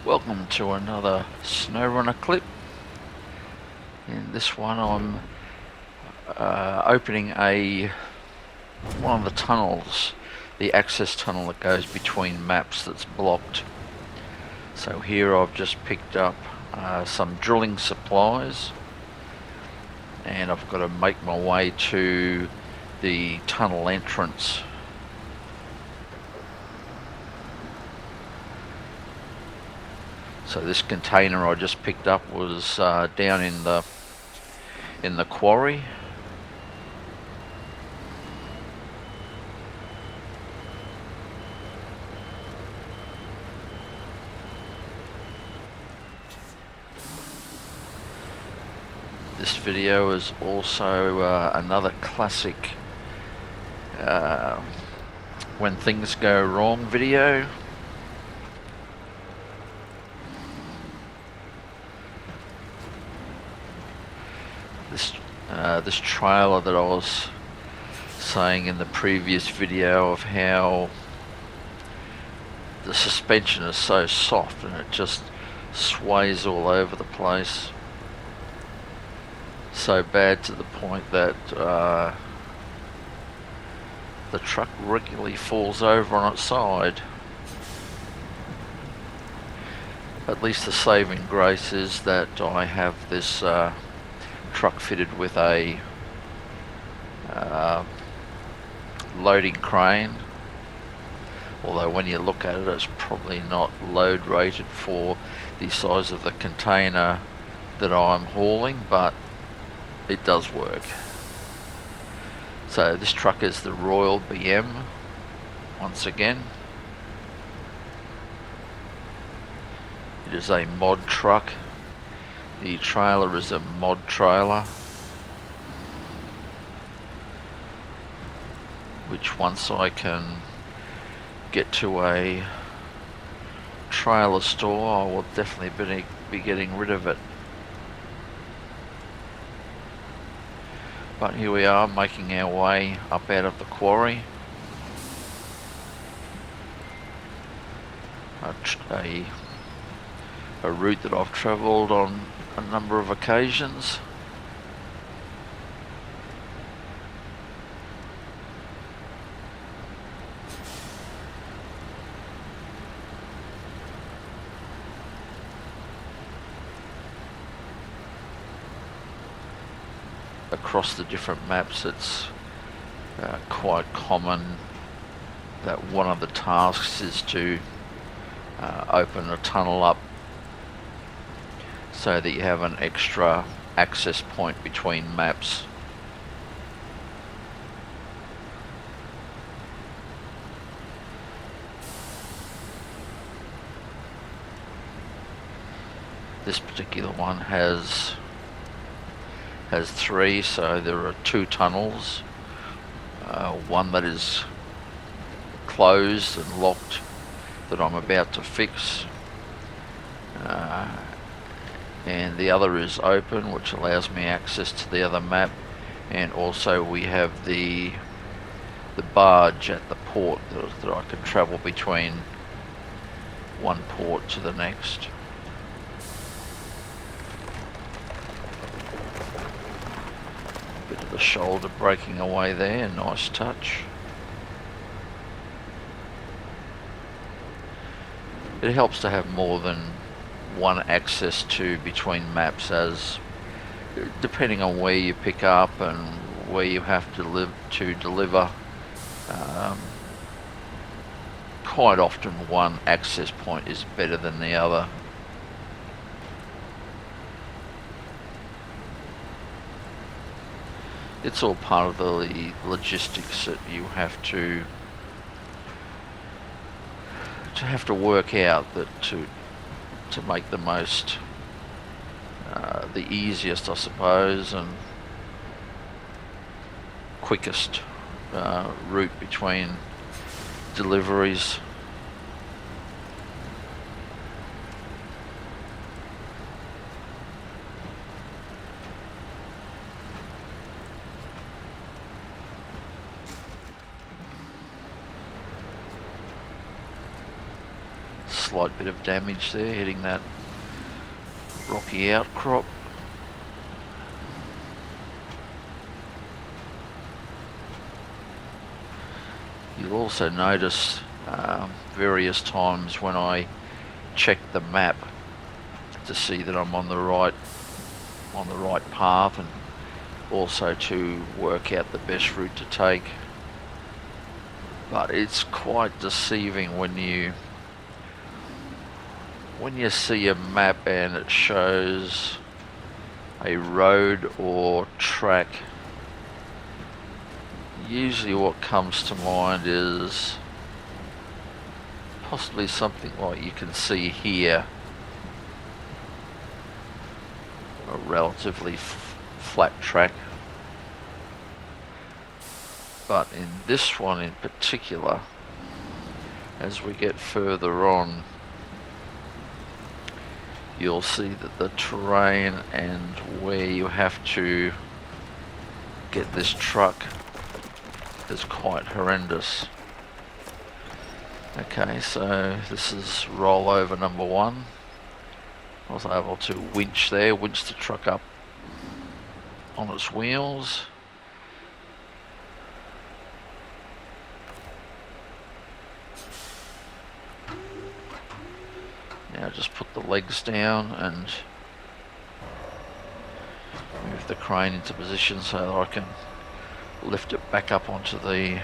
Welcome to another SnowRunner clip. In this one I'm opening one of the tunnels, the access tunnel that goes between maps that's blocked. So here I've just picked up some drilling supplies and I've got to make my way to the tunnel entrance. So this container I just picked up was down in the quarry. This video is also another classic when things go wrong video. This trailer that I was saying in the previous video of how the suspension is so soft and it just sways all over the place. So bad to the point that the truck regularly falls over on its side. At least the saving grace is that I have this truck fitted with a loading crane, although when you look at it it's probably not load rated for the size of the container that I'm hauling, but it does work. So this truck is the Royal BM once again. It is a mod truck. The trailer is a mod trailer, which once I can get to a trailer store, I will definitely be getting rid of it. But here we are, making our way up out of the quarry. A route that I've travelled on a number of occasions. Across the different maps, it's quite common that one of the tasks is to open a tunnel up so that you have an extra access point between maps. This particular one has three, so there are two tunnels. One that is closed and locked that I'm about to fix, and the other is open, which allows me access to the other map. And also we have the barge at the port that I can travel between one port to the next. Bit of the shoulder breaking away there, nice touch. It helps to have more than one access to between maps, as depending on where you pick up and where you have to deliver, quite often one access point is better than the other. It's all part of the logistics that you have to work out, that to make the most, the easiest, I suppose, and quickest route between deliveries. slight bit of damage there, hitting that rocky outcrop. You'll also notice various times when I check the map to see that I'm on the right path, and also to work out the best route to take. But it's quite deceiving when you see a map and it shows a road or track. Usually what comes to mind is possibly something like you can see here, a relatively flat track. But in this one in particular, as we get further on, you'll see that the terrain and where you have to get this truck is quite horrendous. Okay, so this is rollover number 1. I was able to winch the truck up on its wheels. Now just put the legs down and move the crane into position so that I can lift it back up onto the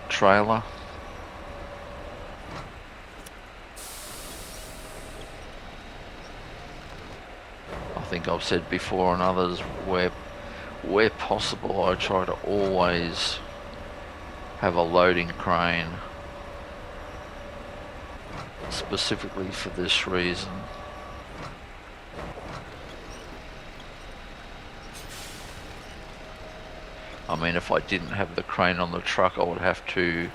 trailer. I think I've said before and others, where possible, I try to always have a loading crane, specifically for this reason. I mean, if I didn't have the crane on the truck, I would have to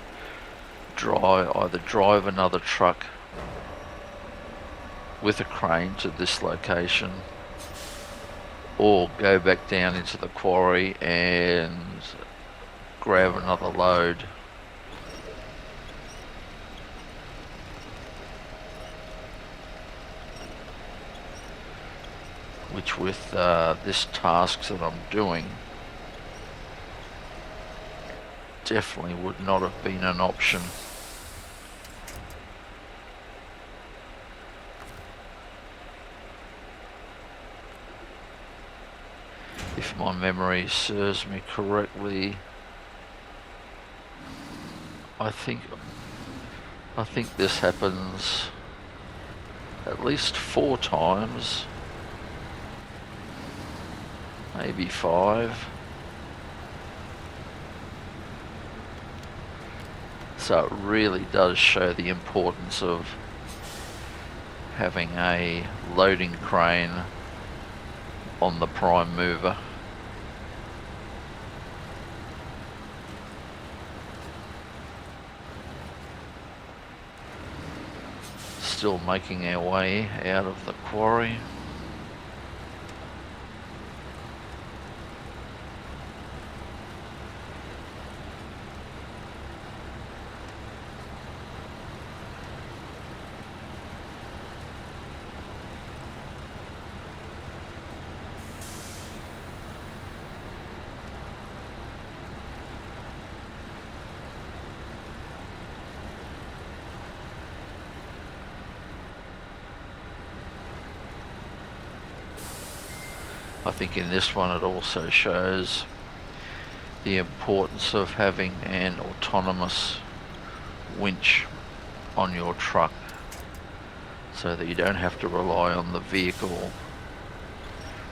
either drive another truck with a crane to this location, or go back down into the quarry and grab another load. Which with this task that I'm doing, definitely would not have been an option. If my memory serves me correctly, I think this happens at least 4 times, maybe 5. So it really does show the importance of having a loading crane on the prime mover. Still making our way out of the quarry. I think in this one it also shows the importance of having an autonomous winch on your truck, so that you don't have to rely on the vehicle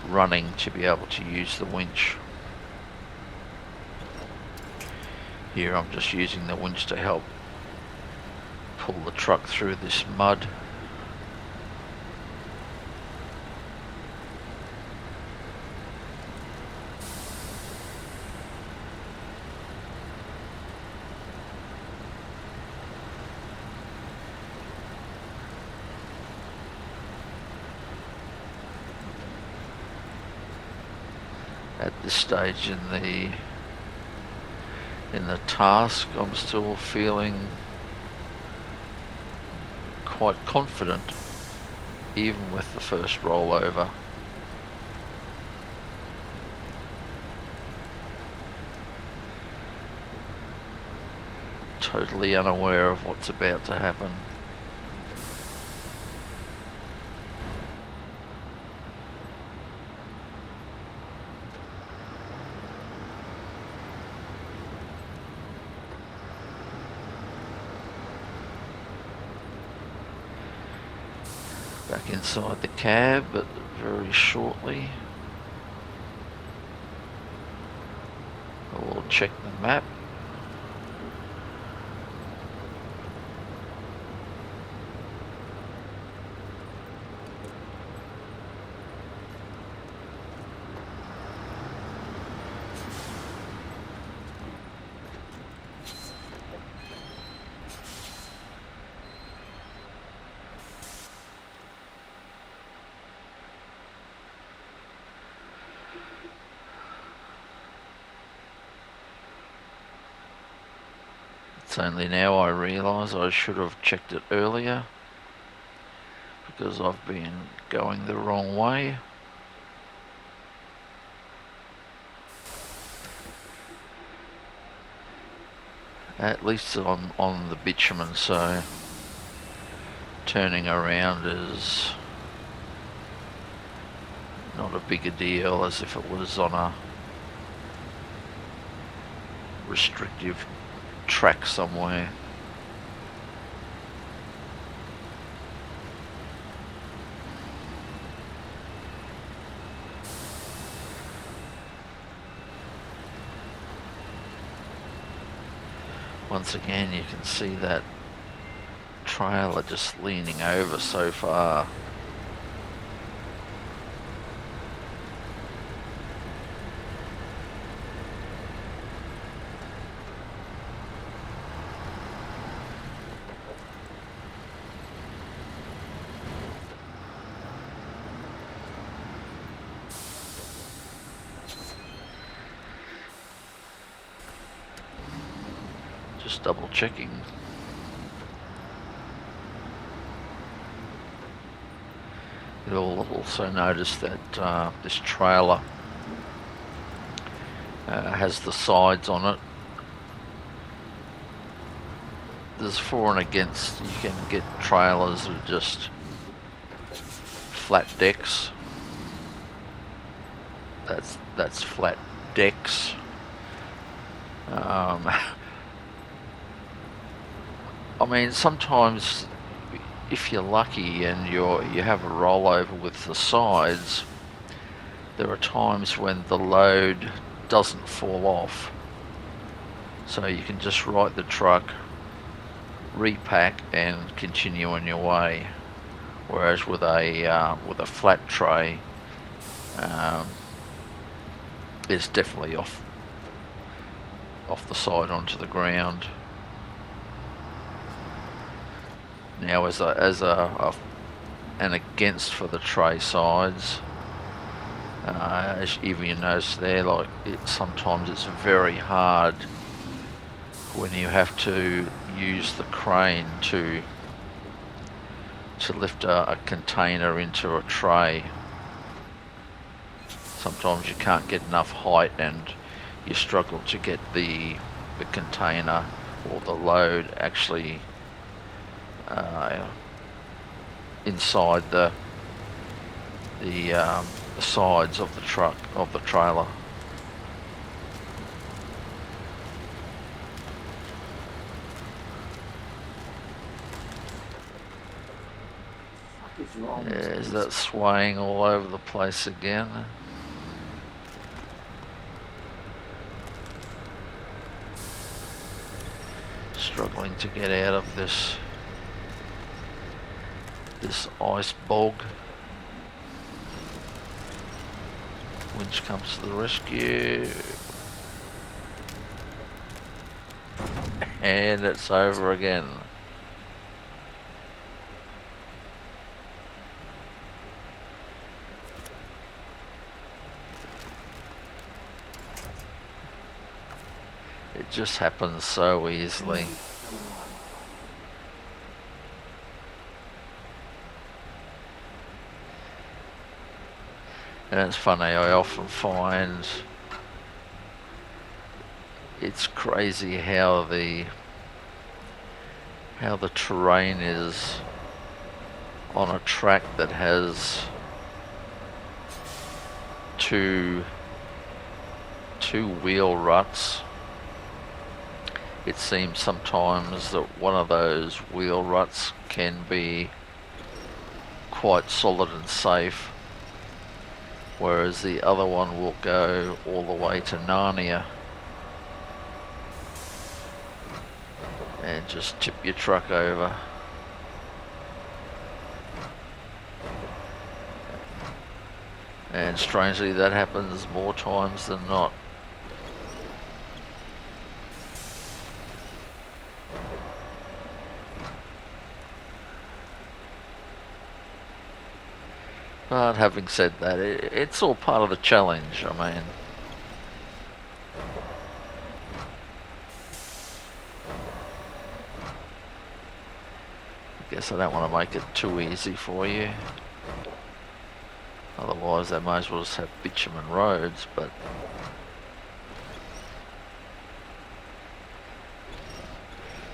running to be able to use the winch. Here I'm just using the winch to help pull the truck through this mud. At this stage in the task, I'm still feeling quite confident even with the first rollover. Totally unaware of what's about to happen. Back inside the cab, but very shortly. We'll check the map. It's only now I realise I should have checked it earlier because I've been going the wrong way. At least I'm on the bitumen, so turning around is not a big a deal as if it was on a restrictive track somewhere. Once again, you can see that trailer just leaning over so far. Just double checking. You'll also notice that this trailer has the sides on it. There's for and against. You can get trailers that are just flat decks. That's flat decks. I mean, sometimes if you're lucky and you have a rollover with the sides, there are times when the load doesn't fall off, so you can just right the truck, repack, and continue on your way. Whereas with a flat tray, it's definitely off the side onto the ground. Now, as an against for the tray sides, as even you notice there, like sometimes it's very hard when you have to use the crane to lift a container into a tray. Sometimes you can't get enough height and you struggle to get the container or the load actually inside the sides of the truck, of the trailer. Is that swaying all over the place again? Struggling to get out of this ice bog. Winch comes to the rescue. And it's over again. It just happens so easily. And it's funny, I often find it's crazy how the terrain is on a track that has two wheel ruts. It seems sometimes that one of those wheel ruts can be quite solid and safe, whereas the other one will go all the way to Narnia and just tip your truck over. And strangely, that happens more times than not. But having said that, it's all part of the challenge. I mean, I guess I don't want to make it too easy for you. Otherwise, they might as well just have bitumen roads, but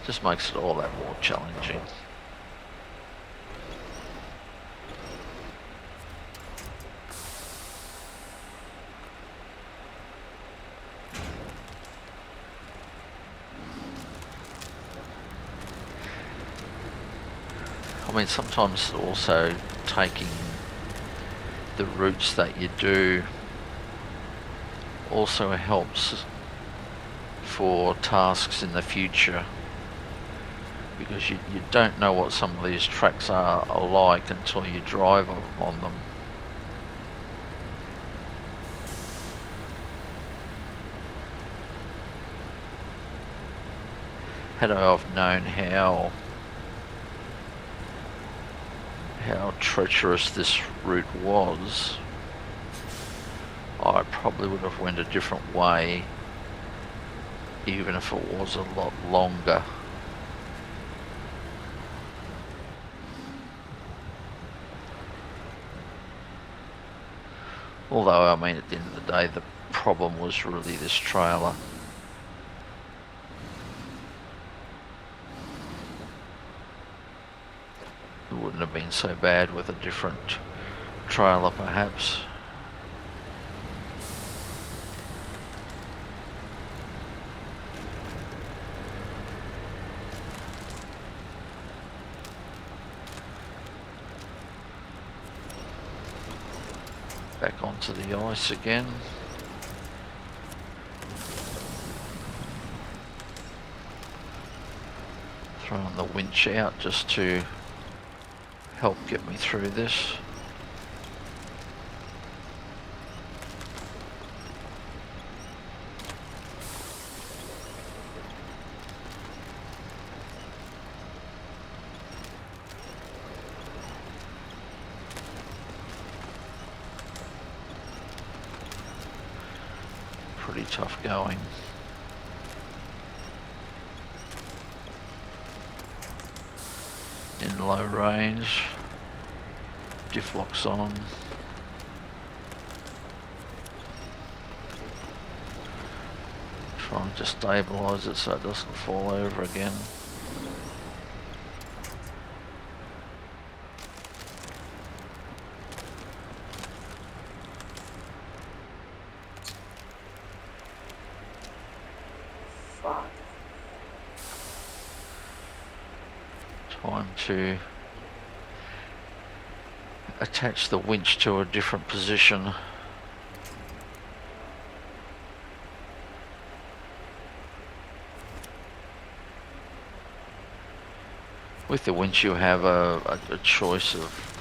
just makes it all that more challenging. I mean, sometimes also taking the routes that you do also helps for tasks in the future, because you don't know what some of these tracks are like until you drive on them. Had I have known how treacherous this route was, I probably would have went a different way, even if it was a lot longer. Although, I mean, at the end of the day, the problem was really this trailer. It wouldn't have been so bad with a different trailer, perhaps. Back onto the ice again. Throwing the winch out just to help get me through this. Pretty tough going. In low range, diff locks on. Trying to stabilise it so it doesn't fall over again. Time to attach the winch to a different position. With the winch you have a choice of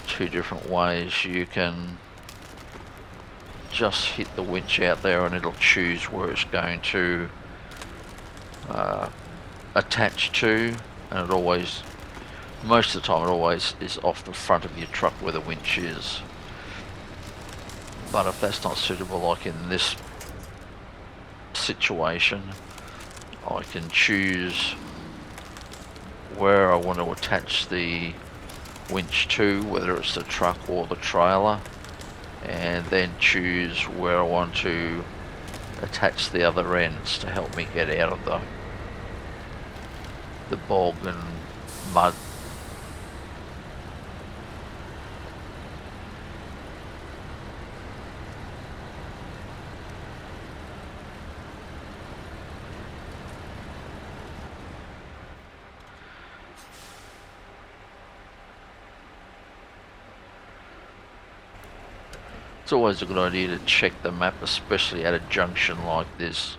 two different ways. You can just hit the winch out there and it'll choose where it's going to attach to, and it always, most of the time it always is off the front of your truck where the winch is. But if that's not suitable, like in this situation, I can choose where I want to attach the winch to, whether it's the truck or the trailer, and then choose where I want to attach the other ends to help me get out of the bog and mud. It's always a good idea to check the map, especially at a junction like this.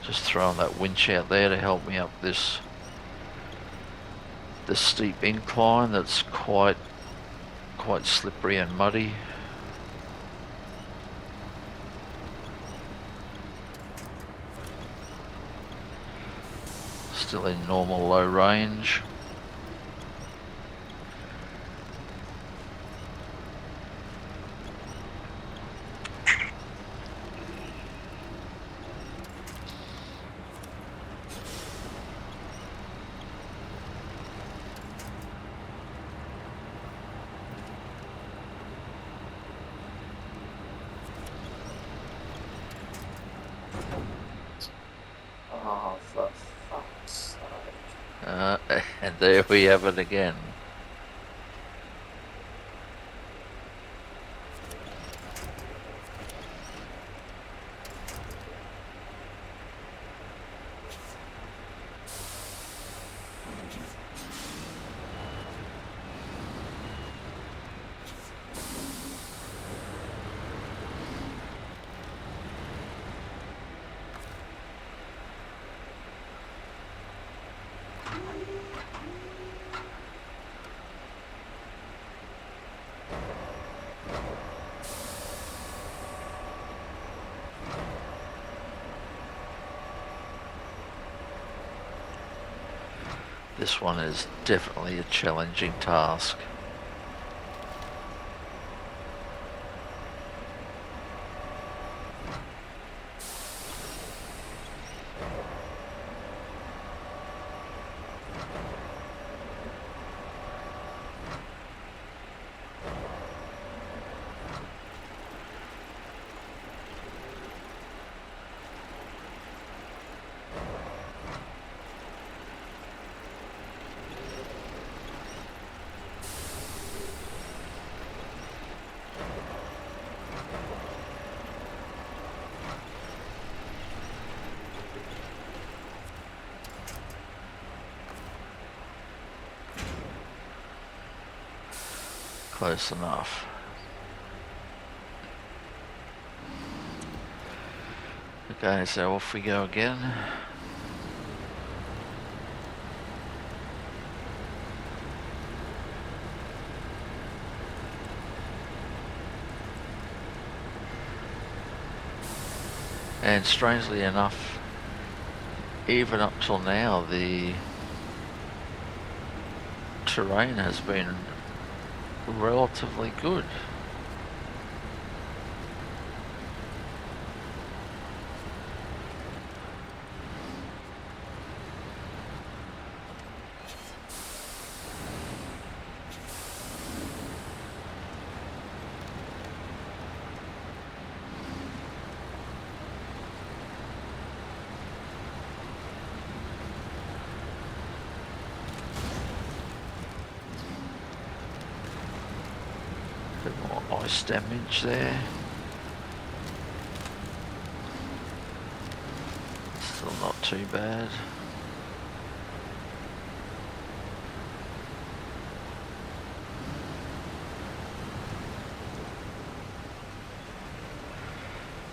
Just throwing that winch out there to help me up this steep incline that's quite slippery and muddy. Still in normal low range. Oh, for fuck's sake. And there we have it again. This one is definitely a challenging task. Close enough. Okay, so off we go again. And strangely enough, even up till now, the terrain has been relatively good. Bit more ice damage there. Still not too bad.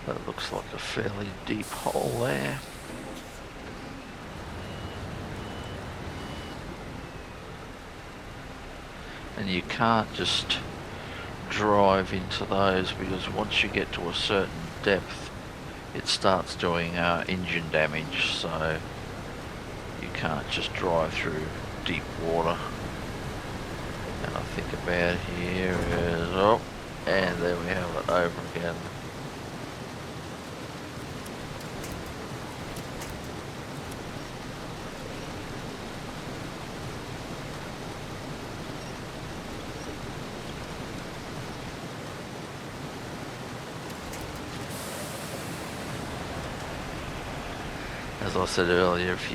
That looks like a fairly deep hole there. And you can't just drive into those, because once you get to a certain depth it starts doing engine damage, so you can't just drive through deep water. And I think about here is, oh, and there we have it over again. as I said earlier, if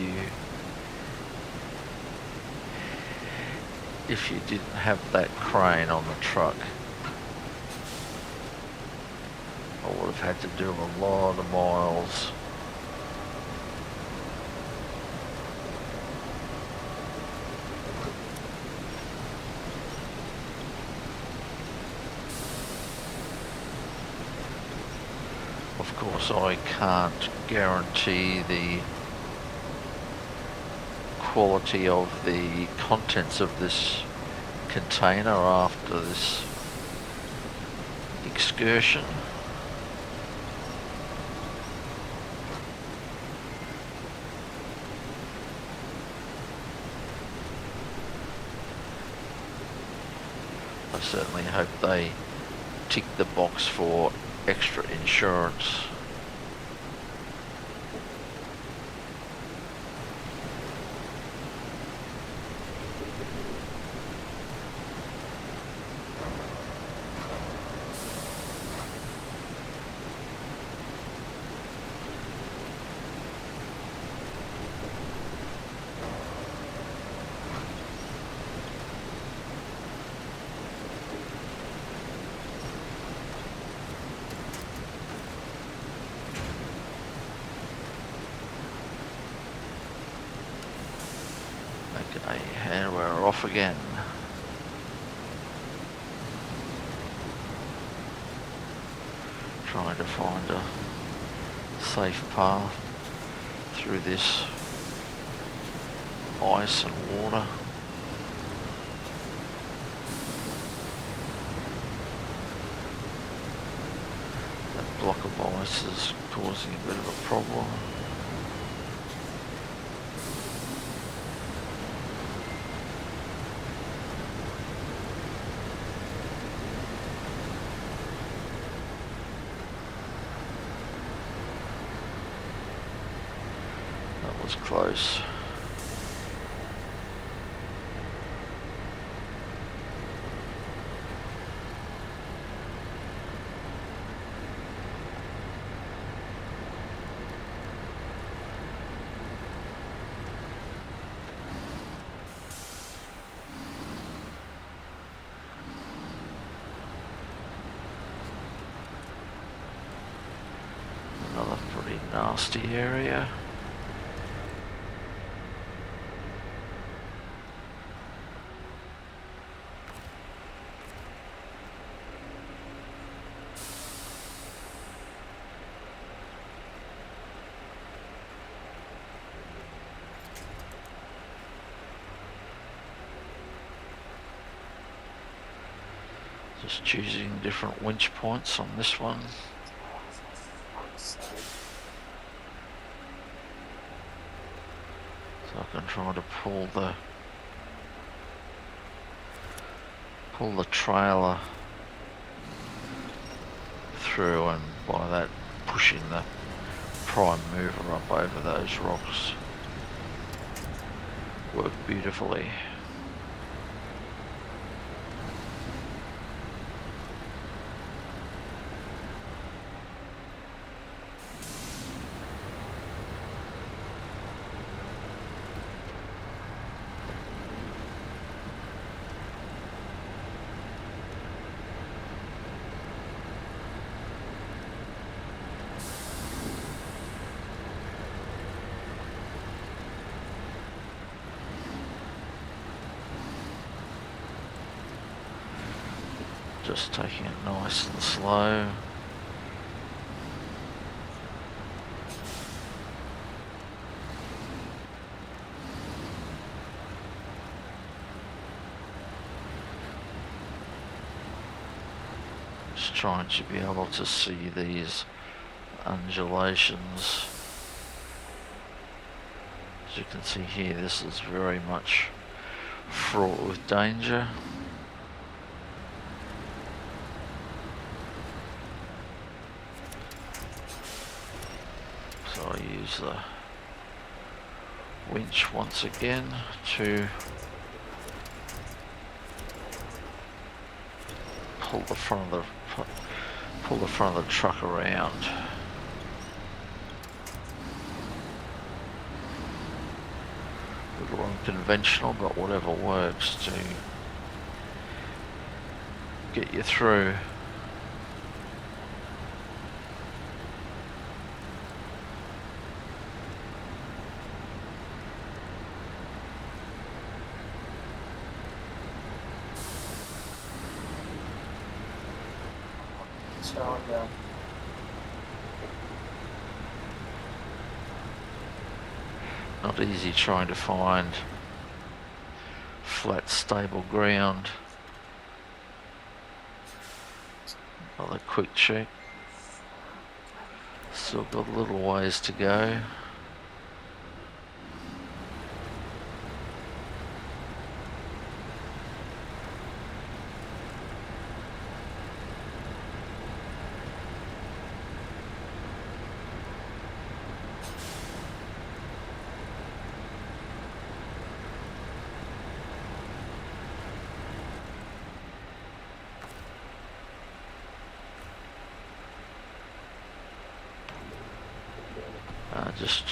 you didn't have that crane on the truck, I would have had to do a lot of miles. Of course, I can't guarantee the quality of the contents of this container after this excursion. I certainly hope they tick the box for extra insurance. Okay, and we're off again. Trying to find a safe path through this ice and water. That block of ice is causing a bit of a problem. That was close. Another pretty nasty area. Just choosing different winch points on this one. So I can try to pull the trailer through, and by that pushing the prime mover up over those rocks. Worked beautifully. Just taking it nice and slow. Just trying to be able to see these undulations. As you can see here, this is very much fraught with danger. So I use the winch once again to pull the front of the truck around. conventional, but whatever works to get you through. So, yeah. Not easy trying to find flat, stable ground. Another quick check. Still got a little ways to go. Just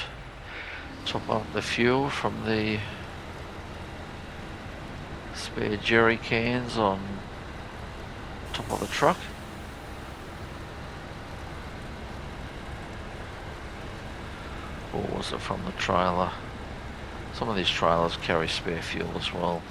top up the fuel from the spare jerry cans on top of the truck. Or was it from the trailer? Some of these trailers carry spare fuel as well.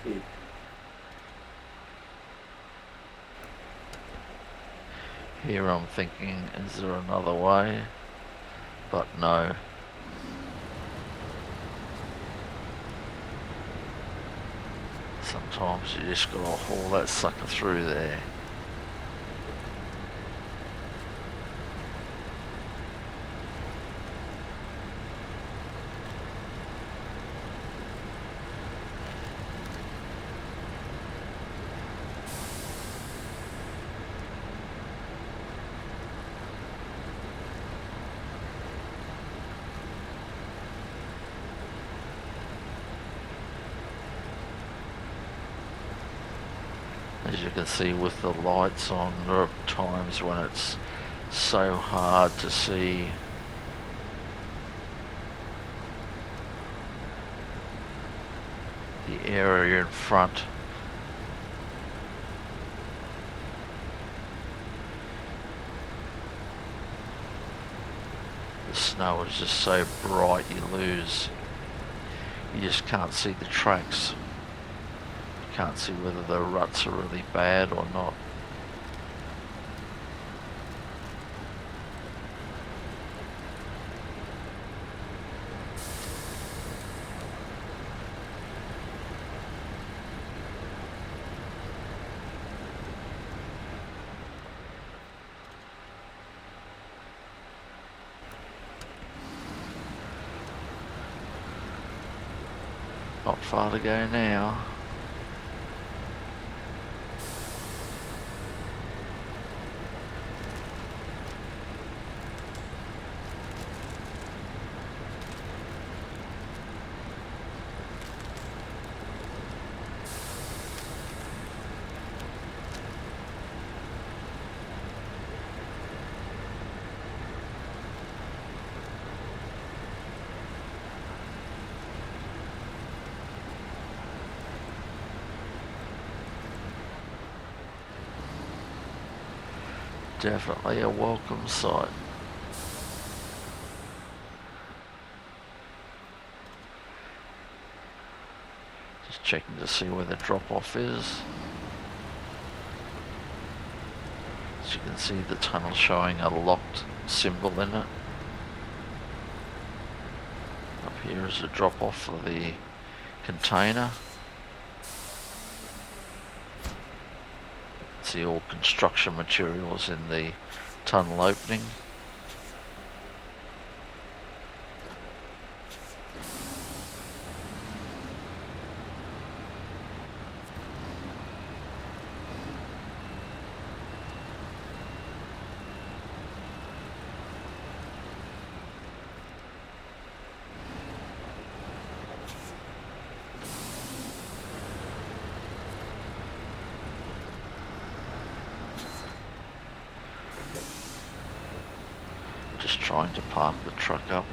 Keep. Here I'm thinking, is there another way? But no. Sometimes you just gotta haul that sucker through there. As you can see with the lights on, there are times when it's so hard to see the area in front. The snow is just so bright you just can't see the tracks. Can't see whether the ruts are really bad or not. Not far to go now. Definitely a welcome sight. Just checking to see where the drop-off is. As you can see, the tunnel showing a locked symbol in it. Up here is a drop-off for the container. See all construction materials in the tunnel opening. Just trying to park the truck up.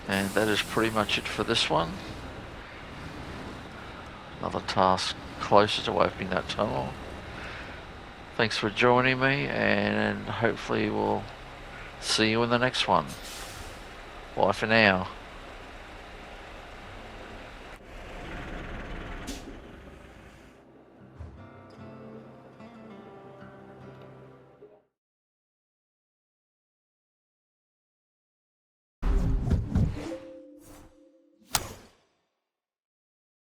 And that is pretty much it for this one. Another task closer to opening that tunnel. Thanks for joining me, and hopefully we'll see you in the next one. Bye for now.